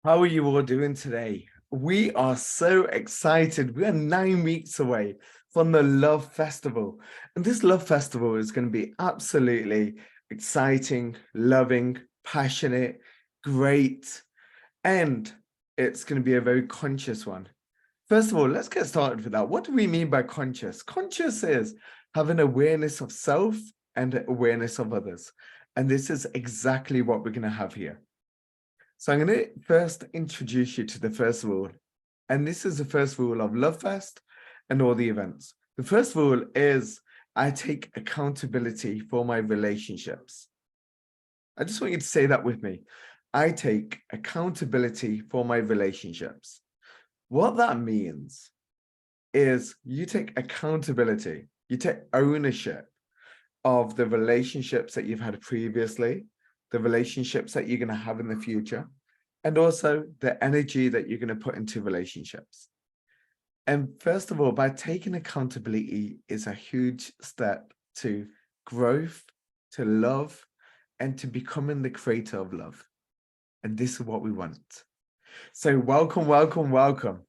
How are you all doing today? We are so excited. We are 9 weeks away from the Love Festival. And this Love Festival is going to be absolutely exciting, loving, passionate, great, and it's going to be a very conscious one. First of all, let's get started with that. What do we mean by conscious? Conscious is having awareness of self and awareness of others. And this is exactly what we're going to have here. So I'm going to first introduce you to the first rule. And this is the first rule of LoveFest and all the events. The first rule is I take accountability for my relationships. I just want you to say that with me. I take accountability for my relationships. What that means is you take accountability, you take ownership of the relationships that you've had previously, the relationships that you're going to have in the future, and also the energy that you're going to put into relationships. And first of all, by taking accountability is a huge step to growth, to love, and to becoming the creator of love. And this is what we want. So welcome, welcome, welcome.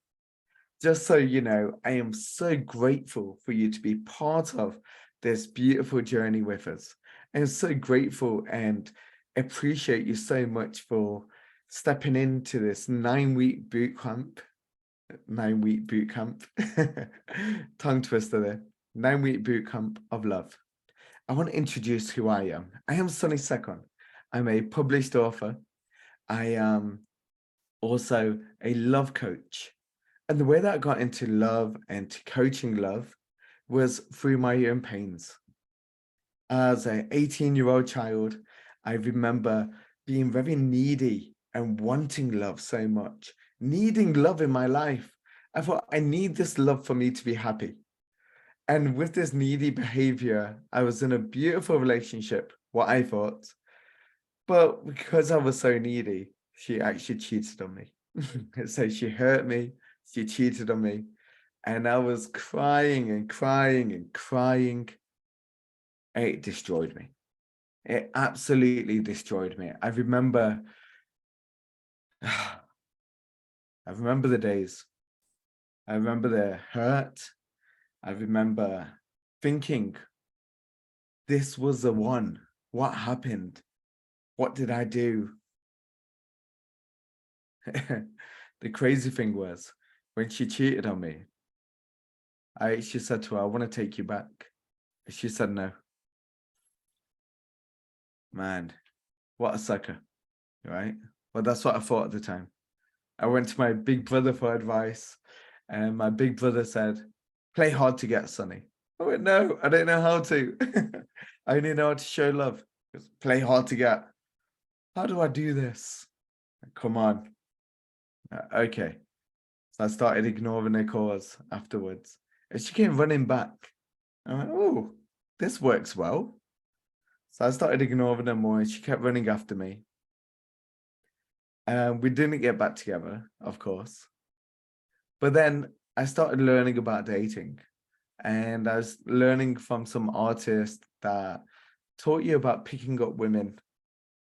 Just so you know, I am so grateful for you to be part of this beautiful journey with us. I'm so grateful and appreciate you so much for stepping into this 9-week boot camp. 9-week boot camp. Tongue twister there. 9-week boot camp of love. I want to introduce who I am. I am Sunny Second. I'm a published author. I am also a love coach. And the way that I got into love and to coaching love was through my own pains. As an 18-year-old child, I remember being very needy and wanting love so much, needing love in my life. I thought, I need this love for me to be happy. And with this needy behavior, I was in a beautiful relationship, what I thought. But because I was so needy, she actually cheated on me. So she hurt me, she cheated on me. And I was crying and crying and crying. It destroyed me. It absolutely destroyed me. I remember the days. I remember the hurt. I remember thinking, this was the one. What happened? What did I do? The crazy thing was, when she cheated on me, she said to her, I want to take you back. She said no. Man, what a sucker, right? Well, that's what I thought at the time. I went to my big brother for advice, and my big brother said, play hard to get, Sonny. I went, no, I don't know how to. I only know how to show love. Play hard to get. How do I do this? Come on. Okay. So I started ignoring her calls afterwards. And she came running back. I went, oh, this works well. So I started ignoring her more and she kept running after me. We didn't get back together, of course. But then I started learning about dating. And I was learning from some artists that taught you about picking up women.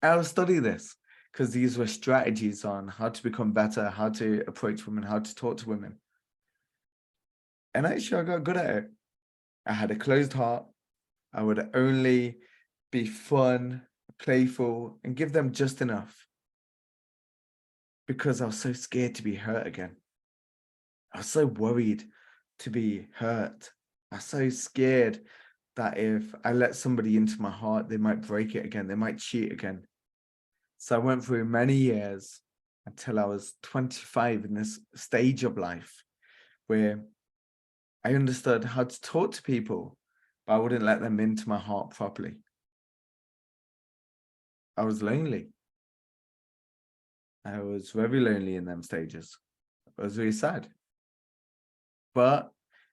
I'll study this because these were strategies on how to become better, how to approach women, how to talk to women. And actually, I got good at it. I had a closed heart. I would only be fun, playful, and give them just enough because I was so scared to be hurt again. I was so worried to be hurt. I was so scared that if I let somebody into my heart, they might break it again. They might cheat again. So I went through many years until I was 25 in this stage of life where I understood how to talk to people, but I wouldn't let them into my heart properly. I was lonely. I was very lonely in them stages. I was really sad. But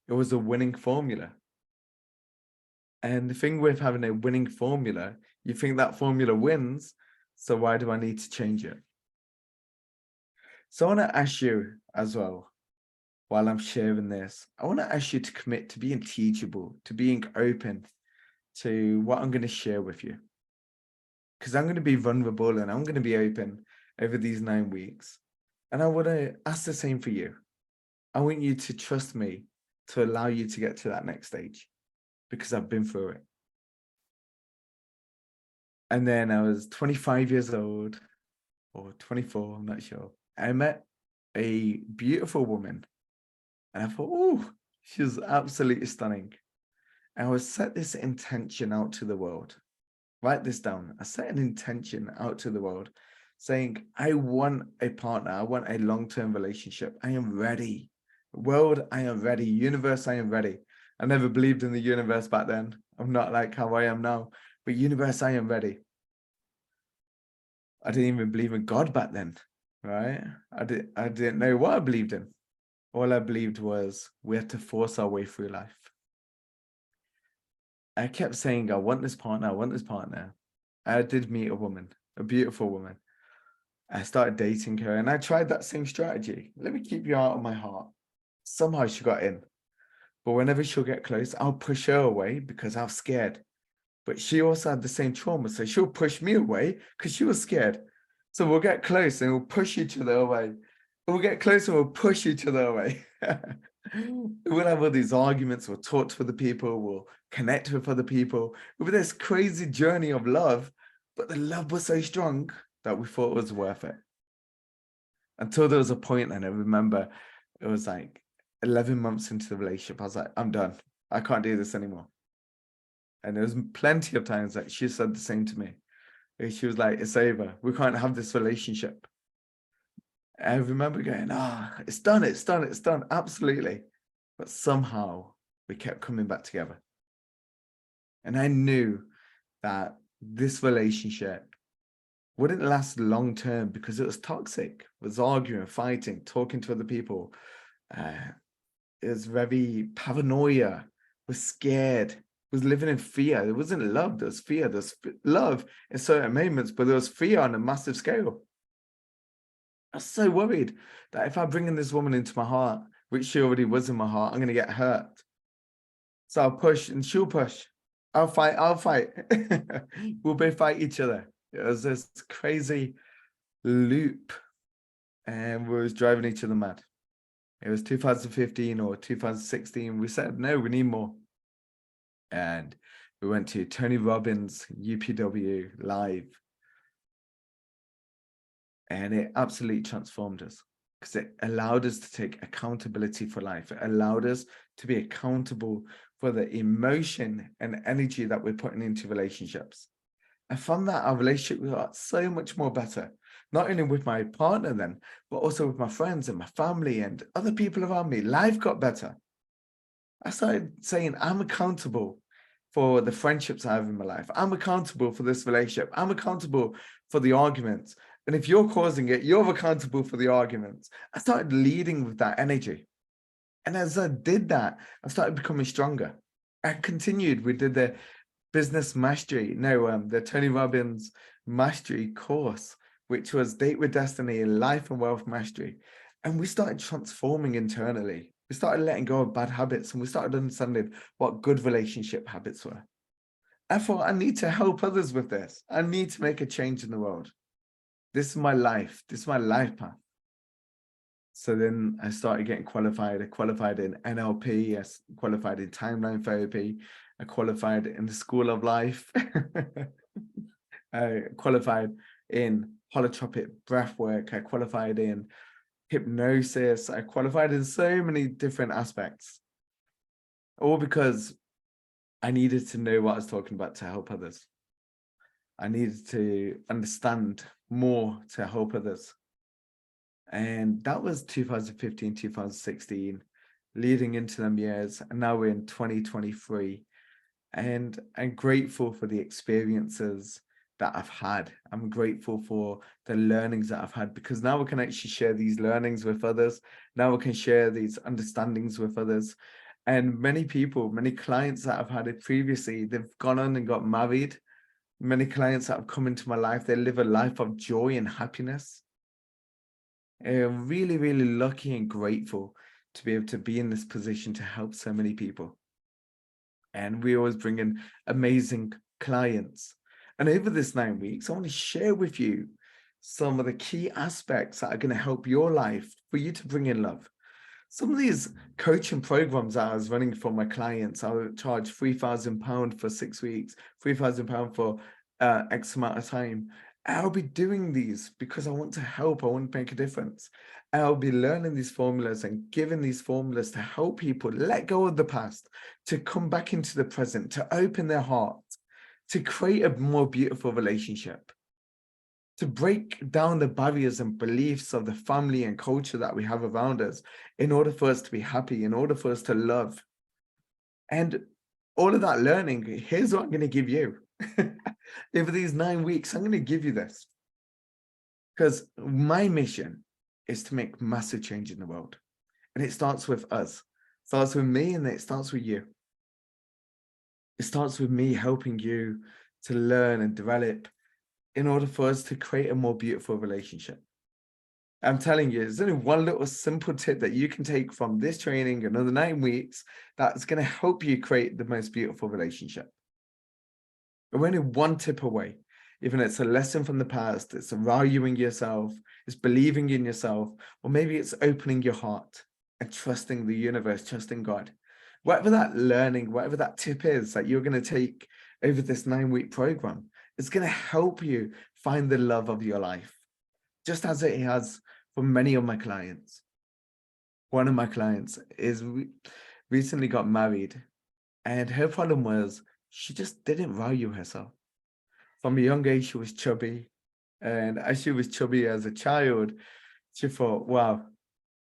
it was a winning formula. And the thing with having a winning formula, you think that formula wins, so why do I need to change it? So I want to ask you as well, while I'm sharing this, I want to ask you to commit to being teachable, to being open to what I'm going to share with you. Because I'm going to be vulnerable and I'm going to be open over these 9 weeks. And I want to ask the same for you. I want you to trust me to allow you to get to that next stage, because I've been through it. And then I was 25 years old, or 24, I'm not sure. I met a beautiful woman, and I thought, oh, she's absolutely stunning. And I would set this intention out to the world. Write this down. I set an intention out to the world saying, I want a partner. I want a long-term relationship. I am ready. World, I am ready. Universe, I am ready. I never believed in the universe back then. I'm not like how I am now. But universe, I am ready. I didn't even believe in God back then, right? I didn't know what I believed in. All I believed was we had to force our way through life. I kept saying, I want this partner, I want this partner. I did meet a woman, a beautiful woman. I started dating her, and I tried that same strategy. Let me keep you out of my heart. Somehow she got in. But whenever she'll get close, I'll push her away because I was scared. But she also had the same trauma, so she'll push me away because she was scared. So we'll get close and we'll push each other away. We'll get close and we'll push each other away. We'll have all these arguments, we'll talk to other people, we'll connect with other people. With this crazy journey of love, but the love was so strong that we thought it was worth it. Until there was a point, and I remember it was like 11 months into the relationship, I was like, I'm done. I can't do this anymore. And there was plenty of times that she said the same to me. She was like, it's over. We can't have this relationship. I remember going, it's done, it's done, it's done. Absolutely. But somehow we kept coming back together. And I knew that this relationship wouldn't last long term because it was toxic. It was arguing, fighting, talking to other people. It was very paranoia, was scared, was living in fear. There wasn't love, there was fear. There's love in certain moments, but there was fear on a massive scale. I was so worried that if I bring in this woman into my heart, which she already was in my heart, I'm going to get hurt. So I'll push and she'll push. I'll fight. We'll both fight each other. It was this crazy loop, and we was driving each other mad. It was 2015 or 2016. We said, no, we need more. And we went to Tony Robbins, UPW live. And it absolutely transformed us because it allowed us to take accountability for life. It allowed us to be accountable for the emotion and energy that we're putting into relationships. And from that, our relationship got so much more better, not only with my partner then, but also with my friends and my family and other people around me. Life got better. I started saying, I'm accountable for the friendships I have in my life. I'm accountable for this relationship. I'm accountable for the arguments. And if you're causing it, you're accountable for the arguments. I started leading with that energy. And as I did that, I started becoming stronger. I continued. We did the business mastery, the Tony Robbins mastery course, which was Date with Destiny, Life and Wealth Mastery. And we started transforming internally. We started letting go of bad habits, and we started understanding what good relationship habits were. I thought, I need to help others with this. I need to make a change in the world. This is my life. This is my life path. So then I started getting qualified. I qualified in NLP. I qualified in timeline therapy. I qualified in the School of Life. I qualified in holotropic breath work. I qualified in hypnosis. I qualified in so many different aspects, all because I needed to know what I was talking about to help others. I needed to understand more to help others. And that was 2015, 2016, leading into them years. And now we're in 2023. And I'm grateful for the experiences that I've had. I'm grateful for the learnings that I've had, because now we can actually share these learnings with others. Now we can share these understandings with others. And many people, many clients that I've had it previously, they've gone on and got married. Many clients that have come into my life, they live a life of joy and happiness. I'm really, really lucky and grateful to be able to be in this position to help so many people. And we always bring in amazing clients. And over this 9 weeks, I want to share with you some of the key aspects that are going to help your life for you to bring in love. Some of these coaching programs that I was running for my clients, I would charge £3,000 for 6 weeks, £3,000 for X amount of time. I'll be doing these because I want to help, I want to make a difference. I'll be learning these formulas and giving these formulas to help people let go of the past, to come back into the present, to open their heart, to create a more beautiful relationship, to break down the barriers and beliefs of the family and culture that we have around us in order for us to be happy, in order for us to love. And all of that learning, here's what I'm going to give you. Over these 9 weeks, I'm going to give you this. Because my mission is to make massive change in the world. And it starts with us. It starts with me, and it starts with you. It starts with me helping you to learn and develop in order for us to create a more beautiful relationship. I'm telling you, there's only one little simple tip that you can take from this training, another 9 weeks, that's going to help you create the most beautiful relationship. We're only one tip away. Even it's a lesson from the past, it's valuing yourself, it's believing in yourself, or maybe it's opening your heart and trusting the universe, trusting God. Whatever that learning, whatever that tip is that you're going to take over this 9-week program, it's going to help you find the love of your life, just as it has for many of my clients. One of my clients is recently got married, and her problem was she just didn't value herself. From a young age, she was chubby, and as she was chubby as a child, she thought, wow,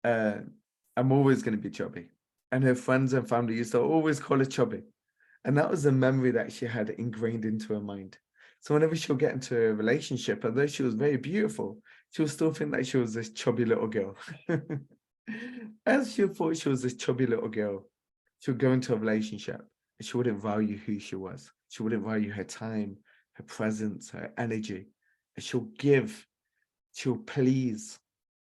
I'm always going to be chubby. And her friends and family used to always call her chubby. And that was a memory that she had ingrained into her mind. So whenever she'll get into a relationship, although she was very beautiful, she'll still think that she was this chubby little girl. As she thought she was this chubby little girl, she'll go into a relationship and she wouldn't value who she was. She wouldn't value her time, her presence, her energy. And she'll give, she'll please,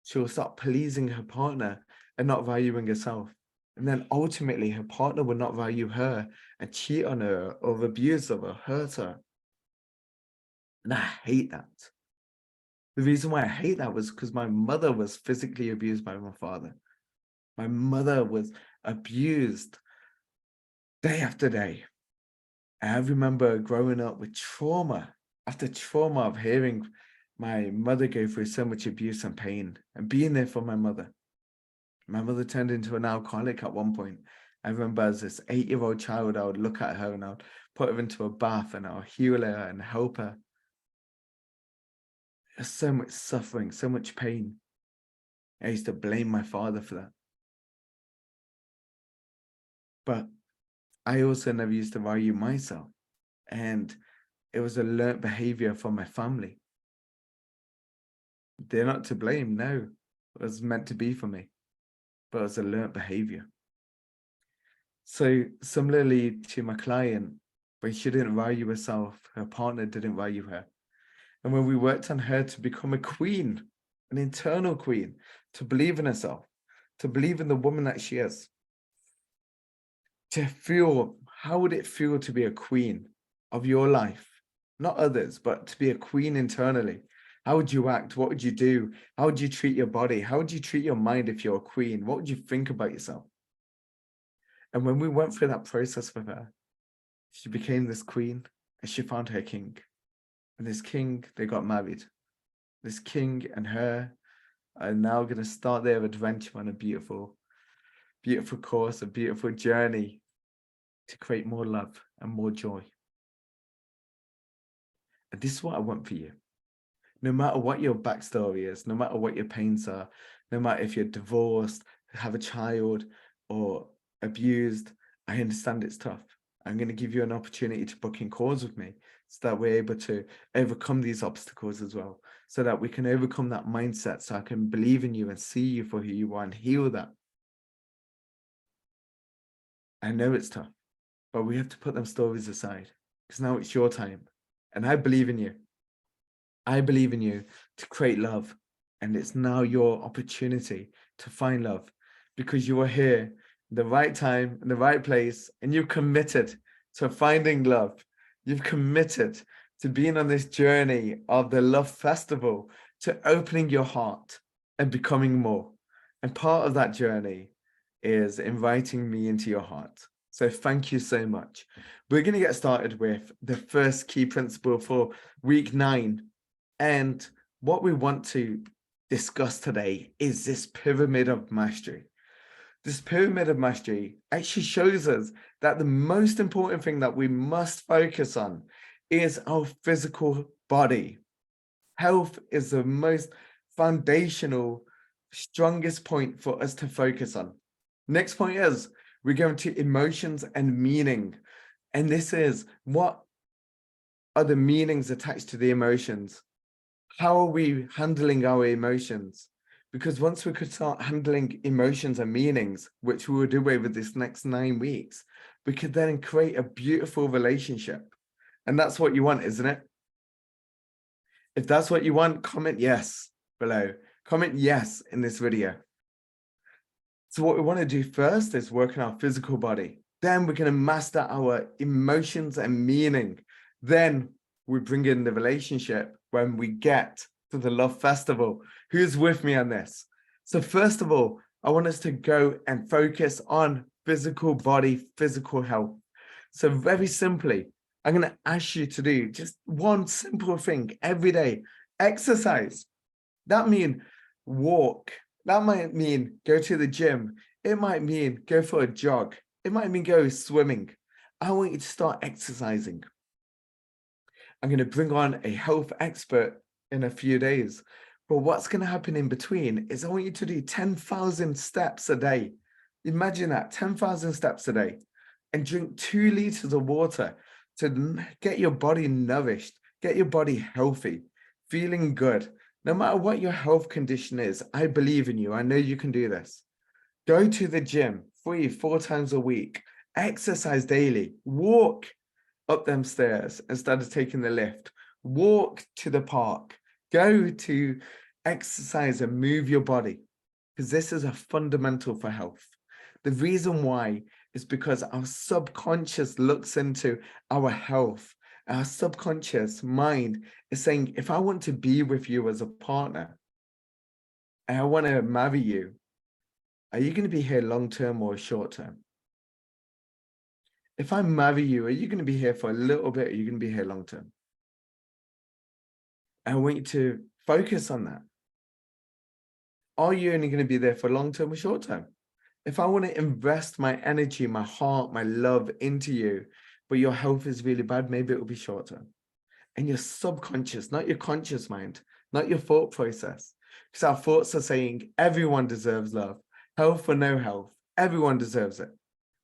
she'll start pleasing her partner and not valuing herself. And then ultimately her partner will not value her and cheat on her or abuse her or hurt her. And I hate that. The reason why I hate that was because my mother was physically abused by my father. My mother was abused day after day. I remember growing up with trauma after trauma of hearing my mother go through so much abuse and pain and being there for my mother. My mother turned into an alcoholic at one point. I remember as this 8-year-old child, I would look at her and I would put her into a bath and I would heal her and help her. There's so much suffering, so much pain. I used to blame my father for that. But I also never used to value myself. And it was a learnt behavior from my family. They're not to blame, no. It was meant to be for me. But it was a learnt behavior. So similarly to my client, when she didn't value herself, her partner didn't value her. And when we worked on her to become a queen, an internal queen, to believe in herself, to believe in the woman that she is, to feel, how would it feel to be a queen of your life? Not others, but to be a queen internally. How would you act? What would you do? How would you treat your body? How would you treat your mind if you're a queen? What would you think about yourself? And when we went through that process with her, she became this queen and she found her king. And this king, they got married. This king and her are now going to start their adventure on a beautiful, beautiful course, a beautiful journey to create more love and more joy. And this is what I want for you. No matter what your backstory is, no matter what your pains are, no matter if you're divorced, have a child, or abused, I understand it's tough. I'm going to give you an opportunity to book in calls with me so that we're able to overcome these obstacles as well, so that we can overcome that mindset, so I can believe in you and see you for who you are and heal that. I know it's tough, but we have to put them stories aside because now it's your time. And I believe in you. I believe in you to create love. And it's now your opportunity to find love because you are here in the right time, in the right place, and you've committed to finding love. You've committed to being on this journey of the Love Festival, to opening your heart and becoming more. And part of that journey is inviting me into your heart. So thank you so much. We're going to get started with the first key principle for week 9. And what we want to discuss today is this pyramid of mastery. This pyramid of mastery actually shows us that the most important thing that we must focus on is our physical body. Health is the most foundational, strongest point for us to focus on. Next point is we're going to emotions and meaning. And this is, what are the meanings attached to the emotions? How are we handling our emotions? Because once we could start handling emotions and meanings, which we will do over this next 9 weeks, we could then create a beautiful relationship. And that's what you want, isn't it? If that's what you want, comment yes below. Comment yes in this video. So what we want to do first is work on our physical body. Then we're going to master our emotions and meaning. Then we bring in the relationship when we get to the Love Festival. Who's with me on this? So first of all, I want us to go and focus on physical body, physical health. So very simply, I'm going to ask you to do just one simple thing every day. Exercise. That means walk. That might mean go to the gym. It might mean go for a jog. It might mean go swimming. I want you to start exercising. I'm going to bring on a health expert in a few days. But what's going to happen in between is I want you to do 10,000 steps a day. Imagine that, 10,000 steps a day, and drink 2 liters of water to get your body nourished, get your body healthy, feeling good. No matter what your health condition is, I believe in you. I know you can do this. Go to the gym 3-4 times a week, exercise daily, walk up them stairs instead of taking the lift, walk to the park, go to exercise and move your body, because this is a fundamental for health. The reason why is because our subconscious looks into our health. Our subconscious mind is saying, if I want to be with you as a partner, and I want to marry you, are you going to be here long-term or short-term? If I marry you, are you going to be here for a little bit, or are you going to be here long-term? I want you to focus on that. Are you only going to be there for long-term or short-term? If I want to invest my energy, my heart, my love into you, but your health is really bad, maybe it will be short-term. And your subconscious, not your conscious mind, not your thought process. Because our thoughts are saying everyone deserves love, health or no health, everyone deserves it.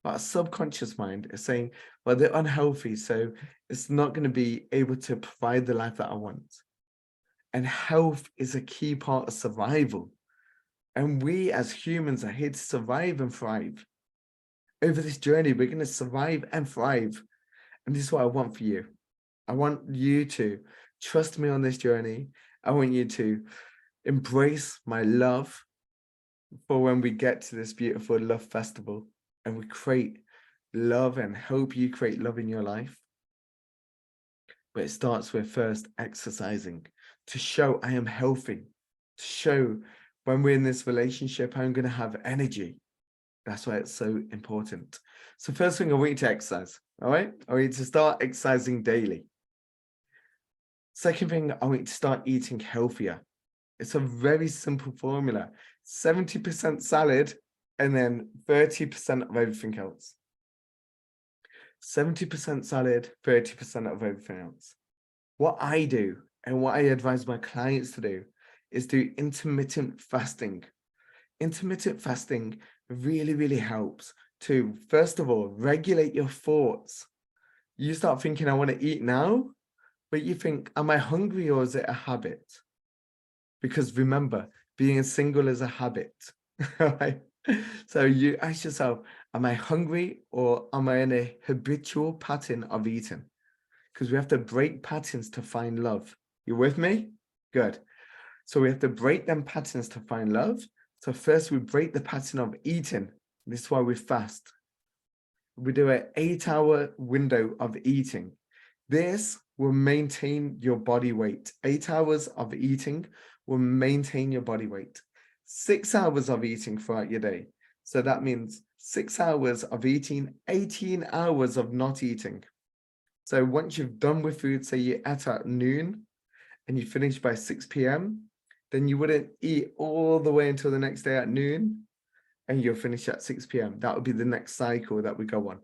But our subconscious mind is saying, well, they're unhealthy, so it's not going to be able to provide the life that I want. And health is a key part of survival. And we as humans are here to survive and thrive. Over this journey, we're going to survive and thrive. And this is what I want for you. I want you to trust me on this journey. I want you to embrace my love for when we get to this beautiful Love Festival and we create love and help you create love in your life. But it starts with first exercising to show I am healthy, to show when we're in this relationship, I'm going to have energy. That's why it's so important. So first thing, I want you to exercise. All right. I want you to start exercising daily. Second thing, I want you to start eating healthier. It's a very simple formula. 70% salad and then 30% of everything else. 70% salad, 30% of everything else. What I do and what I advise my clients to do is do intermittent fasting. Intermittent fasting really, really helps to, first of all, regulate your thoughts. You start thinking, I want to eat now, but you think, am I hungry or is it a habit? Because remember, being single is a habit, right? So you ask yourself, am I hungry or am I in a habitual pattern of eating? Because we have to break patterns to find love. You with me? Good. So we have to break them patterns to find love. So first we break the pattern of eating. This is why we fast. We do an 8-hour window of eating. This will maintain your body weight. 8 hours of eating will maintain your body weight. 6 hours of eating throughout your day. So that means 6 hours of eating, 18 hours of not eating. So once you've done with food, say you ate at noon and you finish by 6 p.m., then you wouldn't eat all the way until the next day at noon and you'll finish at 6 p.m. That would be the next cycle that we go on.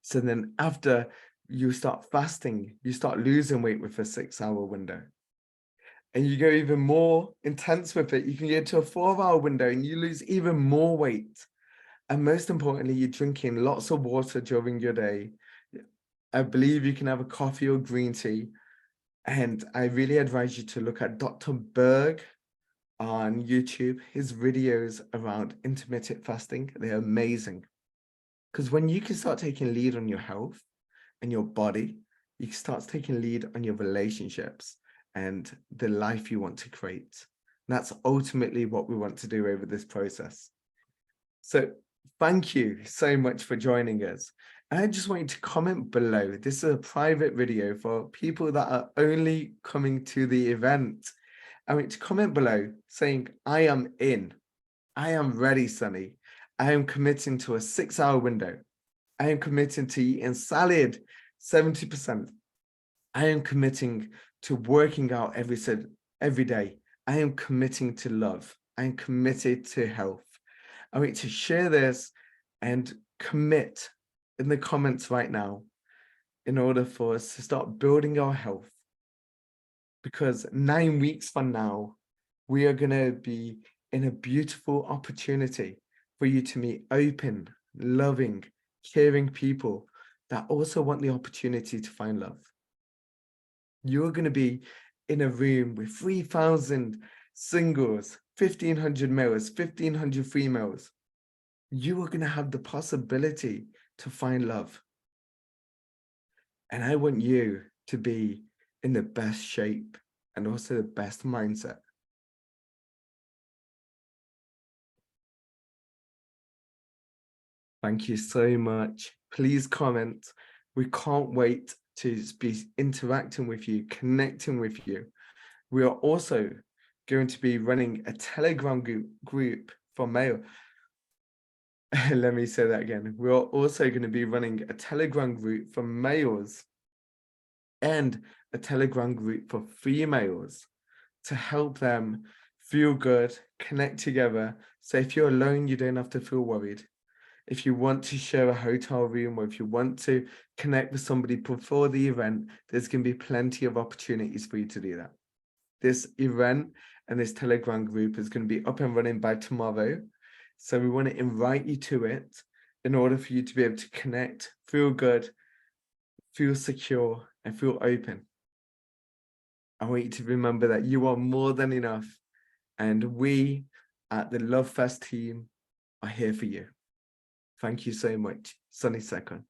So then after you start fasting, you start losing weight with a 6-hour window. And you go even more intense with it. You can get to a 4-hour window and you lose even more weight. And most importantly, you're drinking lots of water during your day. I believe you can have a coffee or green tea. And I really advise you to look at Dr. Berg on YouTube. His videos around intermittent fasting, they're amazing. Because when you can start taking lead on your health and your body, you can start taking lead on your relationships and the life you want to create. And that's ultimately what we want to do over this process. So thank you so much for joining us. And I just want you to comment below. This is a private video for people that are only coming to the event. I want you to comment below saying, I am in. I am ready, Sonny. I am committing to a 6-hour window. I am committing to eating salad 70%. I am committing to working out every day. I am committing to love. I am committed to health. I want you to share this and commit in the comments right now in order for us to start building our health. Because 9 weeks from now, we are going to be in a beautiful opportunity for you to meet open, loving, caring people that also want the opportunity to find love. You're going to be in a room with 3,000 singles, 1,500 males, 1,500 females. You are going to have the possibility to find love. And I want you to be in the best shape and also the best mindset. Thank you so much. Please comment. We can't wait to be interacting with you, connecting with you. We are also going to be running a Telegram group for male. Let me say that again. We are also going to be running a Telegram group for males and a Telegram group for females to help them feel good, connect together. So if you're alone, you don't have to feel worried. If you want to share a hotel room or if you want to connect with somebody before the event, there's going to be plenty of opportunities for you to do that. This event and this Telegram group is going to be up and running by tomorrow. So we want to invite you to it in order for you to be able to connect, feel good, feel secure, and feel open. I want you to remember that you are more than enough. And we at the LoveFest team are here for you. Thank you so much. Sunny Second.